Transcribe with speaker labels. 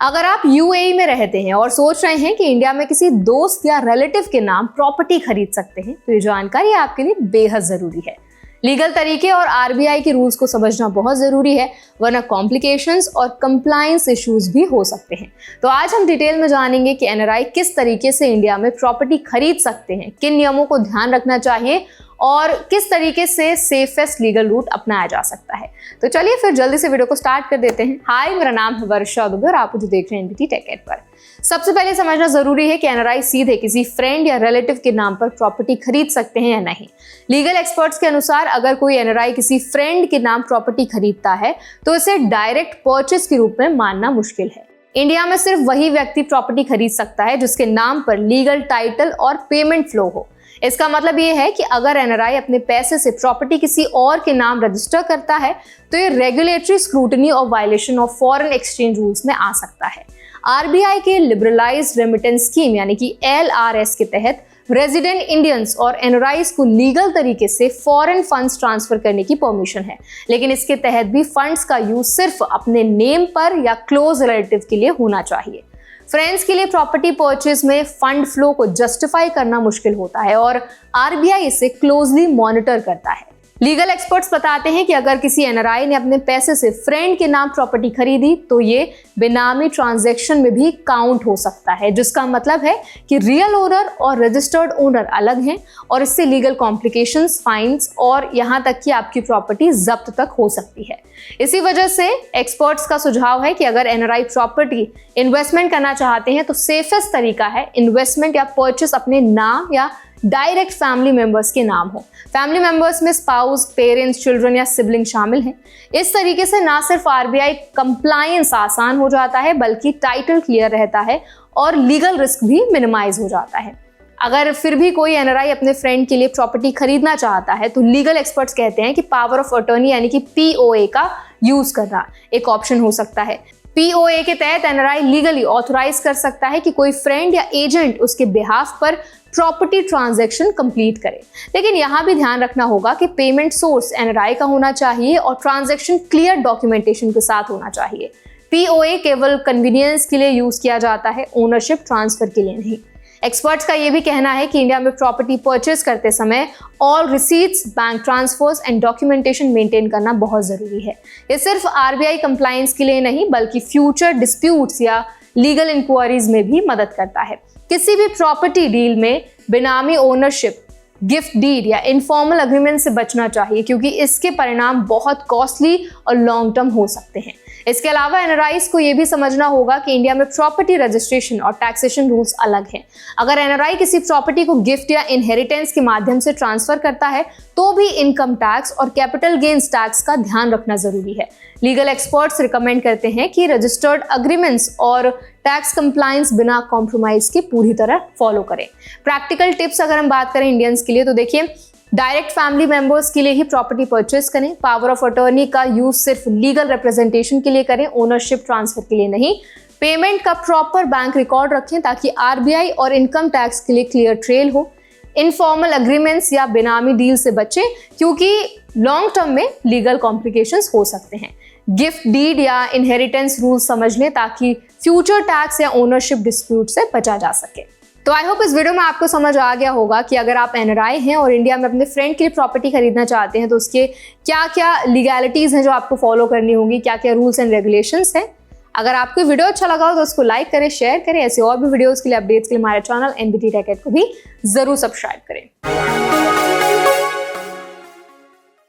Speaker 1: अगर आप यूएई में रहते हैं और सोच रहे हैं कि इंडिया में किसी दोस्त या रिलेटिव के नाम प्रॉपर्टी खरीद सकते हैं, तो ये जानकारी आपके लिए बेहद जरूरी है। लीगल तरीके और आरबीआई के रूल्स को समझना बहुत जरूरी है, वरना कॉम्प्लिकेशंस और कंप्लायंस इश्यूज भी हो सकते हैं। तो आज हम डिटेल में जानेंगे कि एनआरआई किस तरीके से इंडिया में प्रॉपर्टी खरीद सकते हैं, किन नियमों को ध्यान रखना चाहिए और किस तरीके से सेफेस्ट लीगल रूट अपनाया जा सकता है। तो चलिए फिर जल्दी से वीडियो को स्टार्ट कर देते हैं। हाय, मेरा नाम है वर्षा दुबे और आप मुझे देख रहे हैं एनबीटी टेक एड पर। सबसे पहले समझना जरूरी है कि एनआरआई सीधे किसी फ्रेंड या रिलेटिव के नाम पर प्रॉपर्टी खरीद सकते हैं या नहीं। लीगल एक्सपर्ट्स के अनुसार अगर कोई एनआरआई किसी फ्रेंड के नाम प्रॉपर्टी खरीदता है तो इसे डायरेक्ट परचेस के रूप में मानना मुश्किल है। इंडिया में सिर्फ वही व्यक्ति प्रॉपर्टी खरीद सकता है जिसके नाम पर लीगल टाइटल और पेमेंट फ्लो हो। इसका मतलब ये है कि अगर एनआरआई अपने पैसे से प्रॉपर्टी किसी और के नाम रजिस्टर करता है तो ये रेगुलेटरी स्क्रूटनी और violation of foreign exchange rules में आ सकता है। आरबीआई के लिबरलाइज्ड रेमिटेंस स्कीम यानी कि एलआरएस के तहत रेजिडेंट इंडियंस और एनआरआईज को लीगल तरीके से फॉरेन फंड्स ट्रांसफर करने की परमिशन है, लेकिन इसके तहत भी फंड्स का यूज सिर्फ अपने नेम पर या क्लोज रिलेटिव के लिए होना चाहिए। फ्रेंड्स के लिए प्रॉपर्टी परचेज में फंड फ्लो को जस्टिफाई करना मुश्किल होता है और आरबीआई इसे क्लोजली मॉनिटर करता है। लीगल एक्सपर्ट्स बताते हैं कि अगर किसी एनआरआई ने अपने पैसे से फ्रेंड के नाम प्रॉपर्टी खरीदी तो ये बेनामी ट्रांजैक्शन में भी काउंट हो सकता है, जिसका मतलब है कि रियल ओनर और रजिस्टर्ड ओनर अलग हैं और इससे लीगल कॉम्प्लिकेशंस, फाइन्स और यहाँ तक कि आपकी प्रॉपर्टी जब्त तक हो सकती है। इसी वजह से एक्सपर्ट्स का सुझाव है कि अगर एनआरआई प्रॉपर्टी इन्वेस्टमेंट करना चाहते हैं तो सेफेस्ट तरीका है इन्वेस्टमेंट या परचेस अपने नाम या डायरेक्ट फैमिली मेंबर्स के नाम हो। फैमिली मेंबर्स में स्पाउस, पेरेंट्स, चिल्ड्रन या सिबलिंग शामिल हैं। इस तरीके से ना सिर्फ आरबीआई कंप्लायंस आसान हो जाता है बल्कि टाइटल क्लियर रहता है और लीगल रिस्क भी मिनिमाइज हो जाता है। अगर फिर भी कोई एनआरआई अपने फ्रेंड के लिए प्रॉपर्टी खरीदना चाहता है तो लीगल एक्सपर्ट्स कहते हैं कि पावर ऑफ अटॉर्नी यानी कि पीओए का यूज करना एक ऑप्शन हो सकता है। पीओए के तहत एनआरआई लीगली ऑथराइज कर सकता है कि कोई फ्रेंड या एजेंट उसके बिहाफ पर प्रॉपर्टी ट्रांजैक्शन कंप्लीट करे, लेकिन यहाँ भी ध्यान रखना होगा कि पेमेंट सोर्स एनआरआई का होना चाहिए और ट्रांजैक्शन क्लियर डॉक्यूमेंटेशन के साथ होना चाहिए। पीओए केवल कन्वीनियंस के लिए यूज किया जाता है, ओनरशिप ट्रांसफर के लिए नहीं। एक्सपर्ट्स का यह भी कहना है कि इंडिया में प्रॉपर्टी परचेस करते समय all receipts, bank transfers and documentation maintain करना बहुत जरूरी है। ये सिर्फ आरबीआई कंप्लायंस के लिए नहीं बल्कि फ्यूचर डिस्प्यूट्स या लीगल इंक्वायरीज में भी मदद करता है। किसी भी प्रॉपर्टी डील में बेनामी ओनरशिप, गिफ्ट डीड या इनफॉर्मल अग्रीमेंट से बचना चाहिए क्योंकि इसके परिणाम बहुत कॉस्टली और लॉन्ग टर्म हो सकते हैं। इसके अलावा एनआरआईज को यह भी समझना होगा कि इंडिया में प्रॉपर्टी रजिस्ट्रेशन और टैक्सेशन रूल्स अलग हैं। अगर एनआरआई किसी प्रॉपर्टी को गिफ्ट या इनहेरिटेंस के माध्यम से ट्रांसफर करता है तो भी इनकम टैक्स और कैपिटल गेन्स टैक्स का ध्यान रखना जरूरी है। लीगल एक्सपर्ट्स रिकमेंड करते हैं कि रजिस्टर्ड अग्रीमेंट्स और टैक्स कंप्लायंस बिना कॉम्प्रोमाइज के पूरी तरह फॉलो करें। प्रैक्टिकल टिप्स अगर हम बात करें इंडियंस के लिए तो देखिए, डायरेक्ट फैमिली मेंबर्स के लिए ही प्रॉपर्टी परचेस करें। पावर ऑफ अटॉर्नी का यूज सिर्फ लीगल रिप्रेजेंटेशन के लिए करें, ओनरशिप ट्रांसफर के लिए नहीं। पेमेंट का प्रॉपर बैंक रिकॉर्ड रखें ताकि आरबीआई और इनकम टैक्स के लिए क्लियर ट्रेल हो। इनफॉर्मल अग्रीमेंट्स या बेनामी डील से बचें क्योंकि लॉन्ग टर्म में लीगल कॉम्प्लिकेशंस हो सकते हैं। गिफ्ट डीड या इनहेरिटेंस रूल समझ लें ताकि फ्यूचर टैक्स या ओनरशिप डिस्प्यूट से बचा जा सके। तो आई होप इस वीडियो में आपको समझ आ गया होगा कि अगर आप एनआरआई हैं और इंडिया में अपने फ्रेंड के लिए प्रॉपर्टी खरीदना चाहते हैं तो उसके क्या क्या लीगैलिटीज हैं जो आपको फॉलो करनी होंगी, क्या क्या रूल्स एंड रेगुलेशंस हैं। अगर आपको वीडियो अच्छा लगा हो तो उसको लाइक करें, शेयर करें। ऐसे और भी वीडियोस के लिए, अपडेट्स के लिए हमारे चैनल एनबीटी टेक एड को भी जरूर सब्सक्राइब करें।